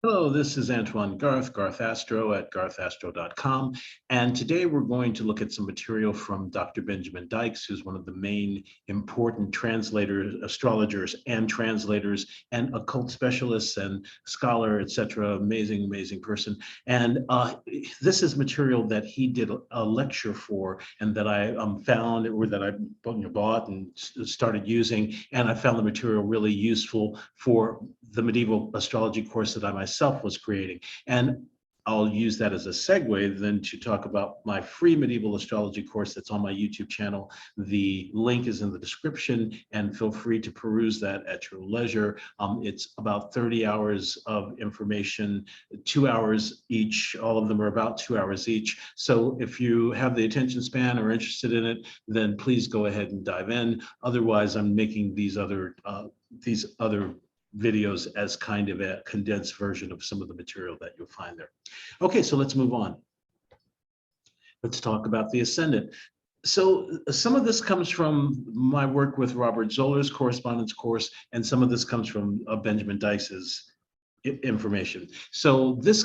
Hello, this is Antoine Garthastro at garthastro.com. And today we're going to look at some material from Dr. Benjamin Dykes, who's one of the main important translators, astrologers and translators and occult specialists and scholar, etc. Amazing, amazing person. And this is material that he did a lecture for and that I found or that I bought and started using. And I found the material really useful for the medieval astrology course that I myself was creating. And I'll use that as a segue then to talk about my free medieval astrology course that's on my YouTube channel. The link is in the description and feel free to peruse that at your leisure. It's about 30 hours of information, 2 hours each. All of them are about 2 hours each. So if you have the attention span or interested in it, then please go ahead and dive in. Otherwise, I'm making these other videos as kind of a condensed version of some of the material that you'll find there. Okay, so let's move on. Let's talk about the Ascendant. So some of this comes from my work with Robert Zoller's correspondence course, and some of this comes from Benjamin Dykes's information. So this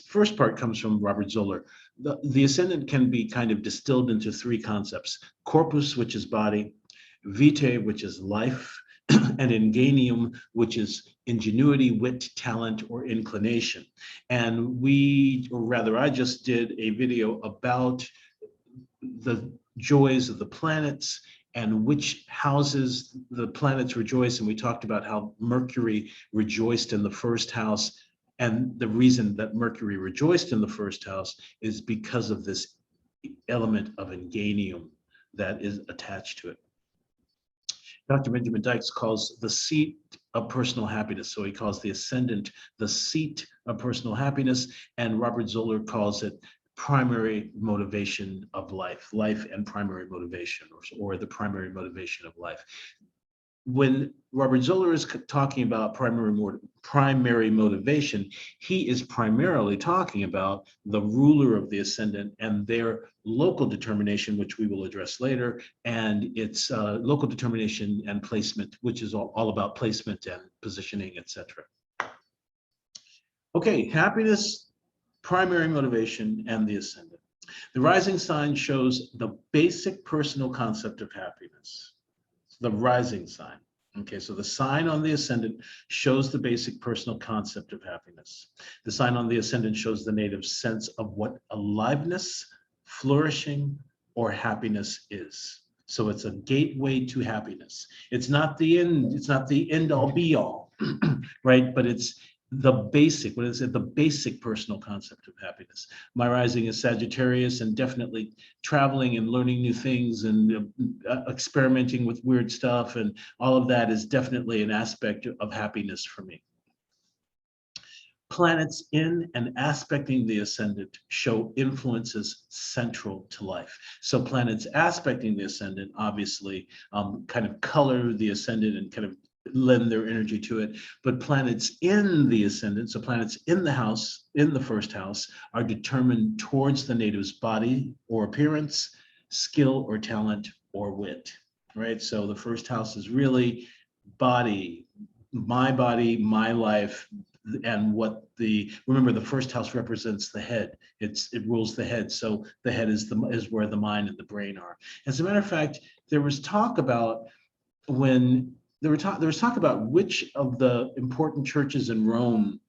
first part comes from Robert Zoller. The Ascendant can be kind of distilled into three concepts: corpus, which is body; vitae, which is life; and ingenium, which is ingenuity, wit, talent, or inclination. And I just did a video about the joys of the planets and which houses the planets rejoice. And we talked about how Mercury rejoiced in the first house. And the reason that Mercury rejoiced in the first house is because of this element of ingenium that is attached to it. Dr. Benjamin Dykes calls the seat of personal happiness. So he calls the Ascendant the seat of personal happiness, and Robert Zoller calls it primary motivation of life and primary motivation, or the primary motivation of life. When Robert Zoller is talking about primary motivation, he is primarily talking about the ruler of the Ascendant and their local determination, which we will address later, and its local determination and placement, which is all about placement and positioning, etc. Okay, happiness, primary motivation, and the Ascendant. The rising sign shows the basic personal concept of happiness. The rising sign. Okay, so the sign on the Ascendant shows the basic personal concept of happiness. The sign on the Ascendant shows the native sense of what aliveness, flourishing, or happiness is. So it's a gateway to happiness. It's not the end all be all, right? But it's the basic, what is it? The basic personal concept of happiness. My rising is Sagittarius, and definitely traveling and learning new things and experimenting with weird stuff and all of that is definitely an aspect of happiness for me. Planets in and aspecting the Ascendant show influences central to life. So planets aspecting the Ascendant obviously kind of color the Ascendant and kind of lend their energy to it. But planets in the Ascendant, so planets in the house, in the first house, are determined towards the native's body or appearance, skill or talent or wit, right? So the first house is really body, my life, and remember the first house represents the head. It rules the head. So the head is where the mind and the brain are. As a matter of fact, there was talk about there was talk about which of the important churches in Rome,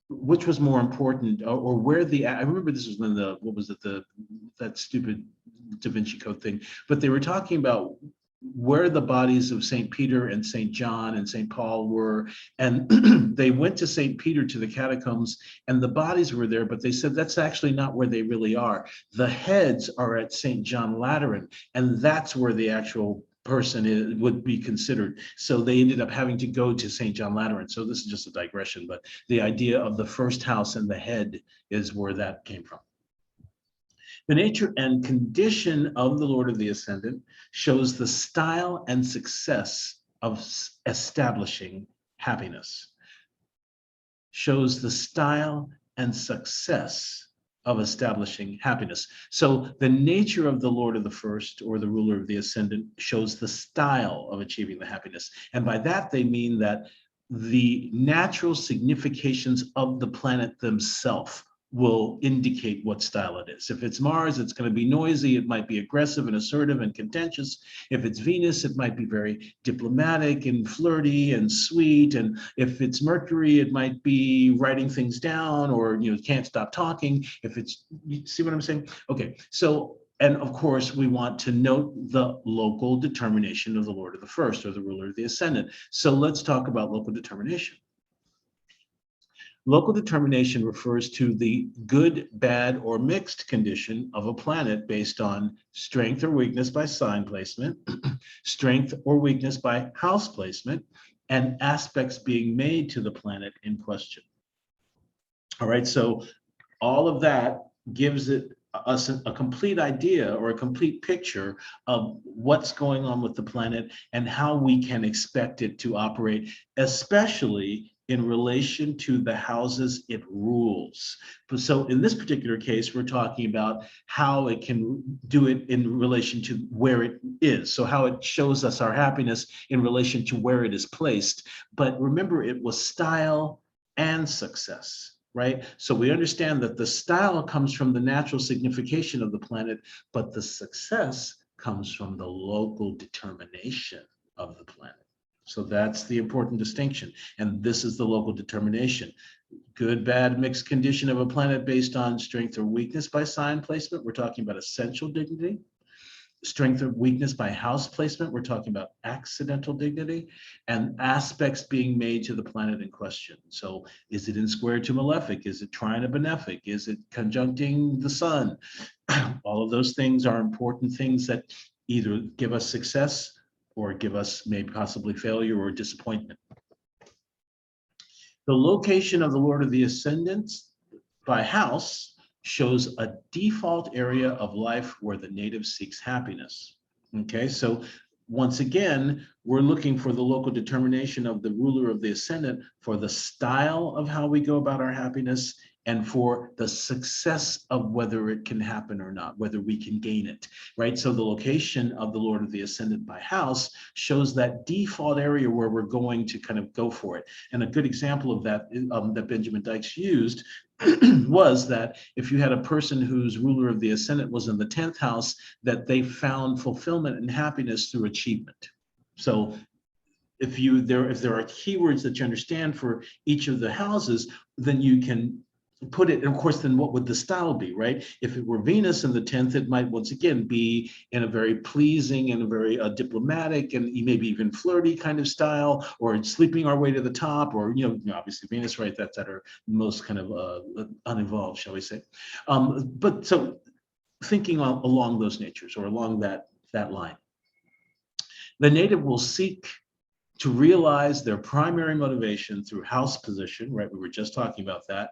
which was more important, or where I remember this was when that stupid Da Vinci Code thing, but they were talking about where the bodies of St. Peter and St. John and St. Paul were. And they went to St. Peter to the catacombs and the bodies were there, but they said that's actually not where they really are. The heads are at St. John Lateran, and that's where the actual person would be considered. So they ended up having to go to St. John Lateran. So this is just a digression, but the idea of the first house and the head is where that came from. The nature and condition of the Lord of the Ascendant shows the style and success of establishing happiness. Shows the style and success of establishing happiness. So the nature of the Lord of the First, or the ruler of the Ascendant, shows the style of achieving the happiness. And by that, they mean that the natural significations of the planet themselves will indicate what style it is. If it's Mars, it's going to be noisy. It might be aggressive and assertive and contentious. If it's Venus, it might be very diplomatic and flirty and sweet. And if it's Mercury, it might be writing things down or, can't stop talking. If it's, you see what I'm saying? Okay, so, and of course, we want to note the local determination of the Lord of the First, or the ruler of the Ascendant. So let's talk about local determination. Local determination refers to the good, bad, or mixed condition of a planet based on strength or weakness by sign placement, strength or weakness by house placement, and aspects being made to the planet in question. All right, so all of that gives us a complete idea or a complete picture of what's going on with the planet and how we can expect it to operate, especially in relation to the houses it rules. So in this particular case, we're talking about how it can do it in relation to where it is. So how it shows us our happiness in relation to where it is placed. But remember, it was style and success, right? So we understand that the style comes from the natural signification of the planet, but the success comes from the local determination of the planet. So that's the important distinction. And this is the local determination. Good, bad, mixed condition of a planet based on strength or weakness by sign placement. We're talking about essential dignity. Strength or weakness by house placement. We're talking about accidental dignity, and aspects being made to the planet in question. So is it in square to malefic? Is it trine to benefic? Is it conjuncting the sun? All of those things are important things that either give us success or give us maybe possibly failure or disappointment. The location of the Lord of the Ascendants by house shows a default area of life where the native seeks happiness. Okay, so once again, we're looking for the local determination of the ruler of the Ascendant for the style of how we go about our happiness and for the success of whether it can happen or not, whether we can gain it, right? So the location of the Lord of the Ascendant by house shows that default area where we're going to kind of go for it. And a good example of that that Benjamin Dykes used was that if you had a person whose ruler of the Ascendant was in the 10th house, that they found fulfillment and happiness through achievement. So if there are keywords that you understand for each of the houses, then you can put it, and of course, then what would the style be, right? If it were Venus in the 10th, it might once again be in a very pleasing and a very diplomatic and maybe even flirty kind of style, or sleeping our way to the top, or, obviously Venus, right? That's at her most kind of unevolved, shall we say. But so thinking along those natures or along that line, the native will seek to realize their primary motivation through house position, right? We were just talking about that.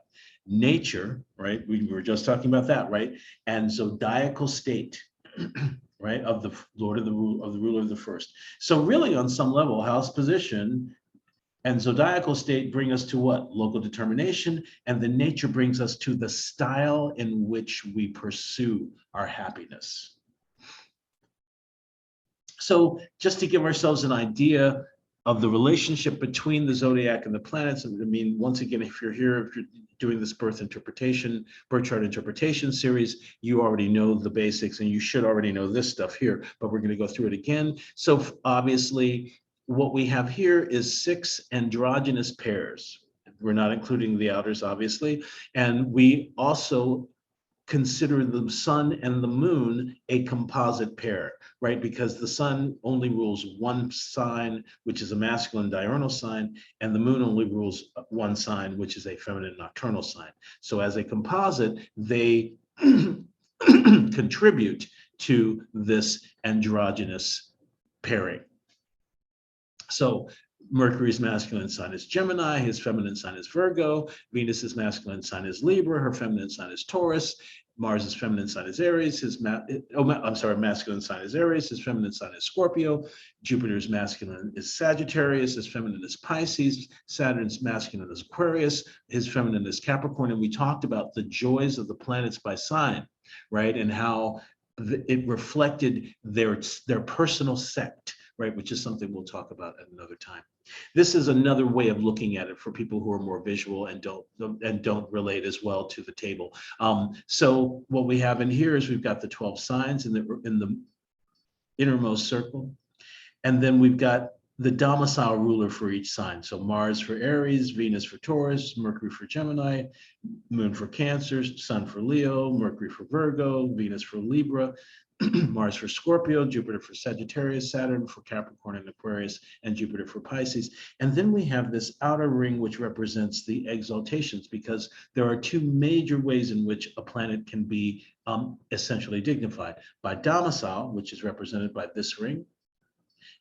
Nature, right? We were just talking about that, right? And zodiacal state, right? Of the Lord of the ruler of the first. So really, on some level, house position and zodiacal state bring us to what? Local determination, and the nature brings us to the style in which we pursue our happiness. So just to give ourselves an idea of the relationship between the zodiac and the planets. I mean, once again, if you're doing this birth chart interpretation series, you already know the basics and you should already know this stuff here, but we're going to go through it again. So obviously, what we have here is 6 androgynous pairs. We're not including the outers, obviously. And we also consider the sun and the moon a composite pair, right? Because the sun only rules one sign, which is a masculine diurnal sign, and the moon only rules one sign, which is a feminine nocturnal sign. So as a composite, they contribute to this androgynous pairing. So Mercury's masculine sign is Gemini, his feminine sign is Virgo. Venus's masculine sign is Libra, her feminine sign is Taurus. Mars's feminine sign is Aries, masculine sign is Aries, his feminine sign is Scorpio. Jupiter's masculine is Sagittarius, his feminine is Pisces. Saturn's masculine is Aquarius, his feminine is Capricorn. And we talked about the joys of the planets by sign, right? And how it reflected their personal sect, right? Which is something we'll talk about at another time. This is another way of looking at it for people who are more visual and don't relate as well to the table. So what we have in here is we've got the 12 signs in the innermost circle, and then we've got the domicile ruler for each sign. So Mars for Aries, Venus for Taurus, Mercury for Gemini, Moon for Cancer, Sun for Leo, Mercury for Virgo, Venus for Libra, Mars for Scorpio, Jupiter for Sagittarius, Saturn for Capricorn and Aquarius, and Jupiter for Pisces. And then we have this outer ring, which represents the exaltations, because there are two major ways in which a planet can be essentially dignified: by domicile, which is represented by this ring,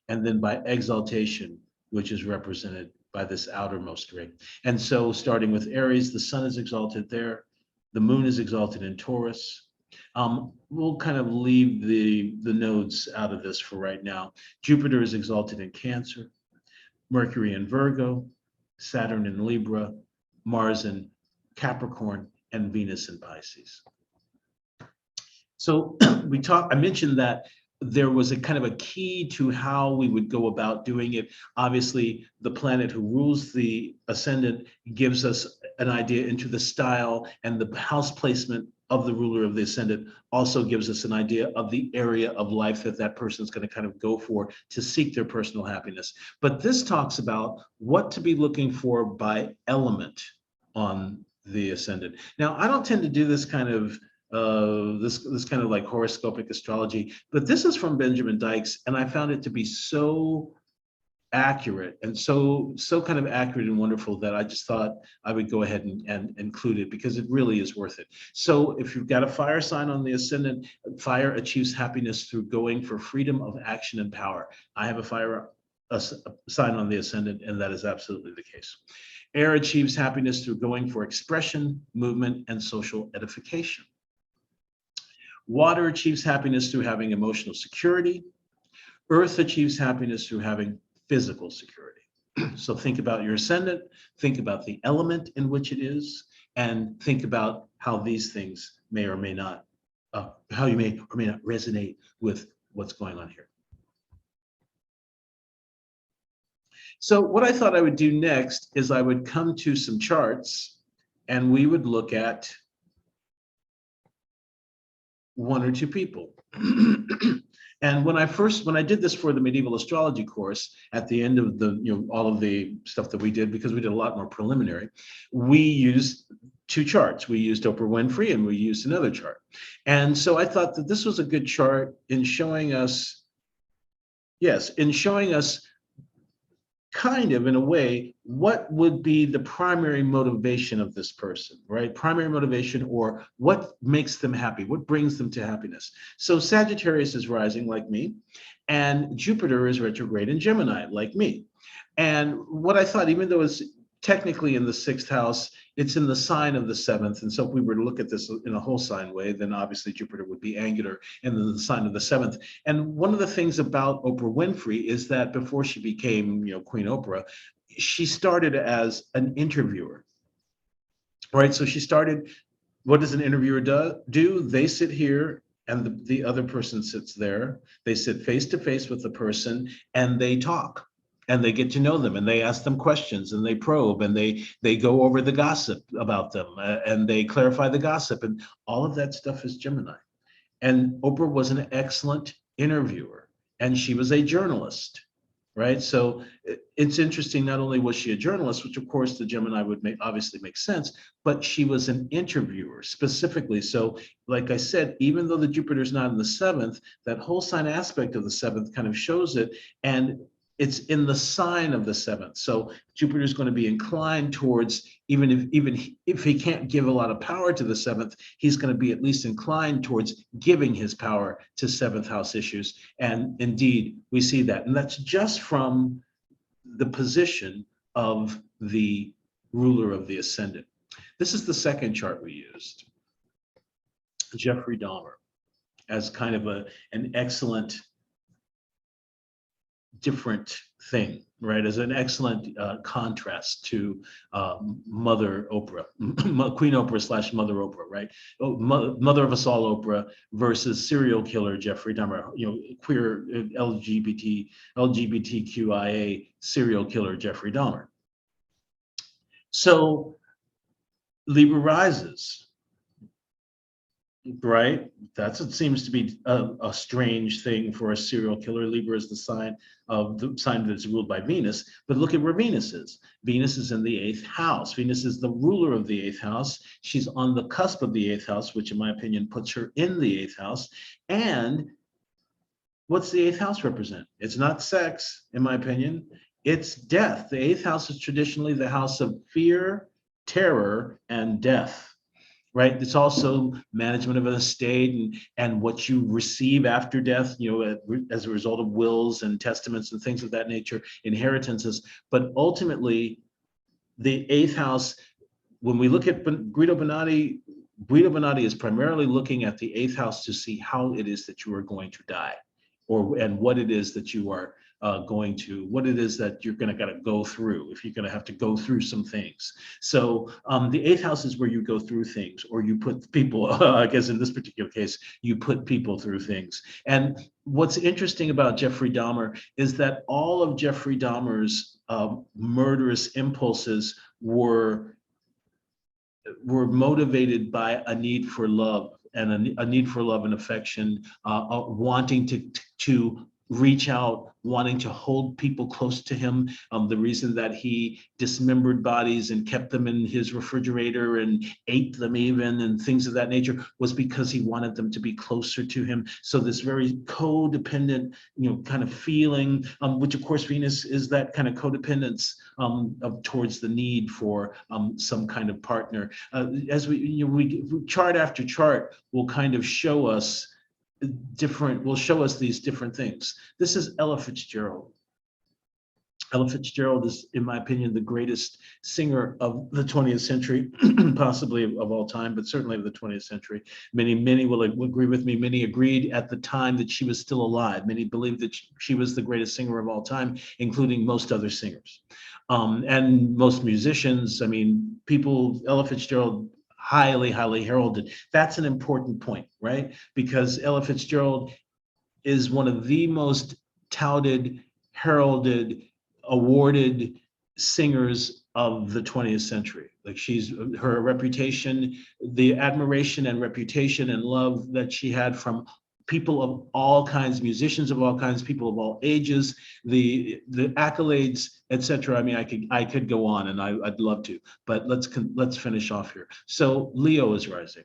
and then by exaltation, which is represented by this outermost ring. And so starting with Aries, the sun is exalted there, the moon is exalted in Taurus. We'll kind of leave the nodes out of this for right now. Jupiter is exalted in Cancer, Mercury in Virgo, Saturn in Libra, Mars in Capricorn, and Venus in Pisces. So I mentioned that there was a kind of a key to how we would go about doing it. Obviously, the planet who rules the ascendant gives us an idea into the style, and the house placement of the ruler of the ascendant also gives us an idea of the area of life that that person is going to kind of go for to seek their personal happiness. But this talks about what to be looking for by element on the ascendant. Now, I don't tend to do this kind of this kind of like horoscopic astrology, but this is from Benjamin Dykes, and I found it to be so accurate and so kind of accurate and wonderful that I just thought I would go ahead and include it, because it really is worth it. So if you've got a fire sign on the ascendant, fire achieves happiness through going for freedom of action and power. I have a fire sign on the ascendant, and that is absolutely the case. Air achieves happiness through going for expression, movement, and social edification. Water achieves happiness through having emotional security. Earth achieves happiness through having physical security. So think about your ascendant, think about the element in which it is, and think about how these things may or may not, how you may or may not resonate with what's going on here. So what I thought I would do next is I would come to some charts, and we would look at one or two people. And when I did this for the medieval astrology course, at the end of all of the stuff that we did, because we did a lot more preliminary, we used two charts. We used Oprah Winfrey, and we used another chart. And so I thought that this was a good chart in showing us, kind of, in a way, what would be the primary motivation of this person, right? Primary motivation, or what makes them happy, what brings them to happiness. So Sagittarius is rising, like me, and Jupiter is retrograde in Gemini, like me. And what I thought, even though it's technically in the 6th house, it's in the sign of the 7th. And so if we were to look at this in a whole sign way, then obviously Jupiter would be angular in the sign of the 7th. And one of the things about Oprah Winfrey is that before she became, Queen Oprah, she started as an interviewer, right? So she started, what does an interviewer do? They sit here, and the other person sits there. They sit face to face with the person, and they talk, and they get to know them, and they ask them questions, and they probe, and they go over the gossip about them, and they clarify the gossip, and all of that stuff is Gemini. And Oprah was an excellent interviewer, and she was a journalist, right? So it's interesting, not only was she a journalist, which of course the Gemini would obviously make sense, but she was an interviewer specifically. So like I said, even though the Jupiter's not in the 7th, that whole sign aspect of the 7th kind of shows it, and it's in the sign of the 7th. So Jupiter is going to be inclined towards, even if he can't give a lot of power to the 7th, he's going to be at least inclined towards giving his power to 7th house issues. And indeed, we see that. And that's just from the position of the ruler of the ascendant. This is the second chart we used. Jeffrey Dahmer, as kind of an excellent different thing, right? As an excellent contrast to Mother Oprah, Queen Oprah slash Mother Oprah, right? Oh, Mother of us all Oprah versus serial killer Jeffrey Dahmer, queer LGBTQIA serial killer Jeffrey Dahmer. So Libra rises, right? That's it seems to be a strange thing for a serial killer. Libra is the sign that's ruled by Venus. But look at where Venus is. Venus is in the eighth house. Venus is the ruler of the eighth house. She's on the cusp of the eighth house, which in my opinion puts her in the eighth house. And what's the eighth house represent? It's not sex, in my opinion. It's death. The eighth house is traditionally the house of fear, terror, and death. Right. It's also management of an estate and what you receive after death, as a result of wills and testaments and things of that nature, inheritances. But ultimately, the eighth house, when we look at Guido Bonatti is primarily looking at the eighth house to see how it is that you are going to die, and what it is that you are what it is that you're going to gotta go through, if you're going to have to go through some things. So the eighth house is where you go through things, or you put people, I guess in this particular case, you put people through things. And what's interesting about Jeffrey Dahmer is that all of Jeffrey Dahmer's murderous impulses were motivated by a need for love, and a need for love and affection, wanting to reach out, wanting to hold people close to him. The reason that he dismembered bodies and kept them in his refrigerator and ate them even and things of that nature was because he wanted them to be closer to him. So this very codependent, kind of feeling, which of course Venus is that kind of codependence towards the need for some kind of partner. As we chart after chart will kind of show us these different things. This is Ella Fitzgerald. Ella Fitzgerald is, in my opinion, the greatest singer of the 20th century, possibly of all time, but certainly of the 20th century. Many will agree with me. Many agreed at the time that she was still alive. Many believed that she was the greatest singer of all time, including most other singers. And most musicians, Ella Fitzgerald, highly heralded. That's an important point, right? Because Ella Fitzgerald is one of the most touted, heralded, awarded singers of the 20th century. Like her reputation, the admiration and reputation and love that she had from people of all kinds, musicians of all kinds, people of all ages, the accolades, etc. I could go on, and I'd love to, but let's finish off here. So Leo is rising,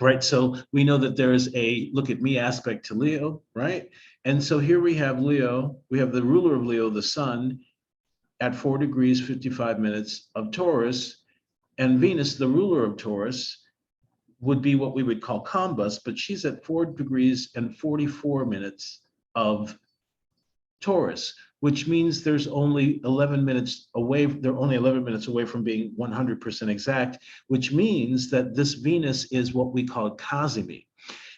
right? So we know that there is a look at me aspect to Leo, right? And so here we have Leo. We have the ruler of Leo, the sun, at 4 degrees 55 minutes of Taurus, and Venus, the ruler of Taurus, would be what we would call combust, but she's at 4 degrees and 44 minutes of Taurus, which means there's only 11 minutes away. They're only 11 minutes away from being 100% exact, which means that this Venus is what we call Kazemi.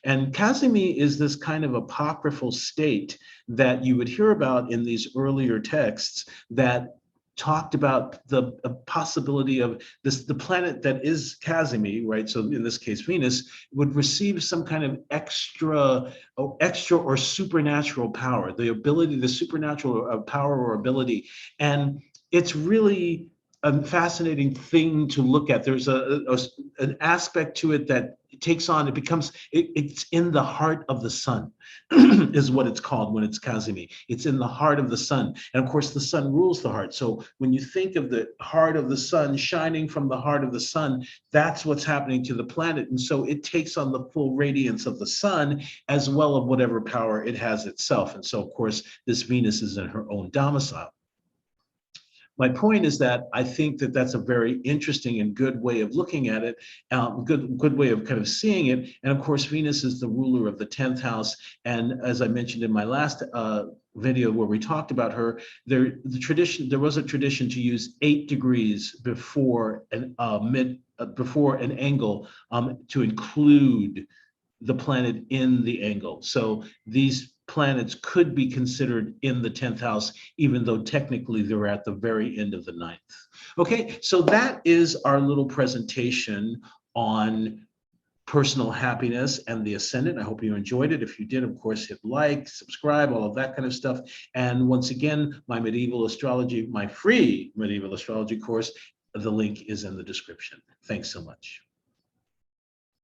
And Kazemi is this kind of apocryphal state that you would hear about in these earlier texts that talked about the possibility of the planet that is Kazemi, right? So in this case, Venus would receive some kind of extra or supernatural power, the supernatural power or ability. And it's really a fascinating thing to look at. There's an aspect to it that takes on, it's in the heart of the sun, is what it's called when it's Kazemi. It's in the heart of the sun. And of course, the sun rules the heart. So when you think of the heart of the sun shining from the heart of the sun, that's what's happening to the planet. And so it takes on the full radiance of the sun as well as whatever power it has itself. And so, of course, this Venus is in her own domicile. My point is that I think that that's a very interesting and good way of looking at it, good way of kind of seeing it. And of course, Venus is the ruler of the 10th house. And as I mentioned in my last video where we talked about her, there was a tradition to use 8 degrees before an angle to include the planet in the angle. So these planets could be considered in the 10th house, even though technically they're at the very end of the ninth. Okay, so that is our little presentation on personal happiness and the ascendant. I hope you enjoyed it. If you did, of course, hit like, subscribe, all of that kind of stuff. And once again, my medieval astrology, my free medieval astrology course, the link is in the description. Thanks so much.